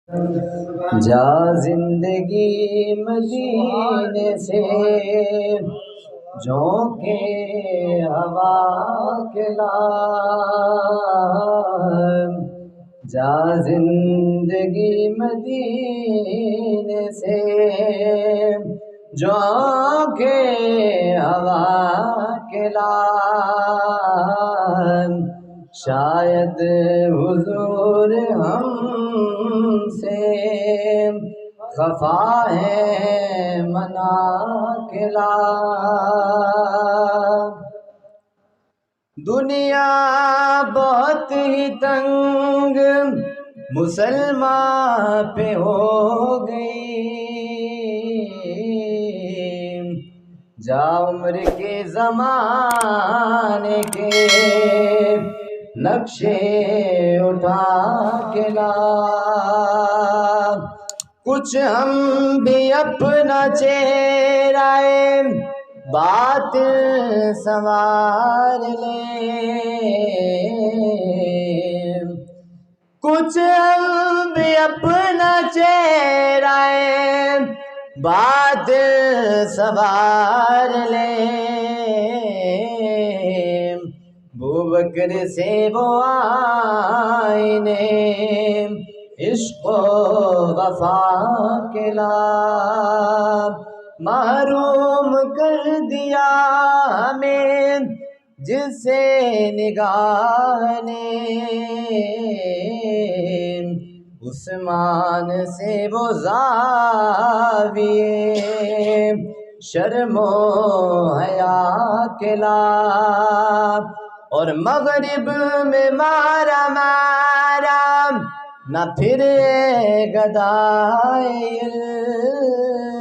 جا زندگی مدینے سے جھونکے ہوا کے لائے، جا زندگی مدینے سے جھونکے ہوا کے لائے، شاید حضور ہم سے خفا ہے منا کے لائے۔ دنیا بہت ہی تنگ مسلمان پہ ہو گئی، جا عمر کے زمانے کے نقشے اٹھا کے لا، کچھ ہم بھی اپنا چہرہ باطل سنوار لیں، کچھ ہم بھی اپنا چہرہ باطل سنوار لیں، ابوبکر سے وہ آئینے عشق و وفا کے لا، محروم کر دیا ہمیں جس سے نگاہ نے، عثمان سے وہ زاویے شرم و حیا کے لا، اور مغرب میں مارا نہ پھرے گدائے علم،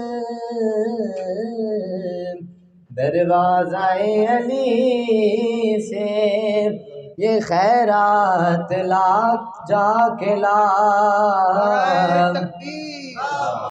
دروازہ علی سے یہ خیرات لا جا کے لا۔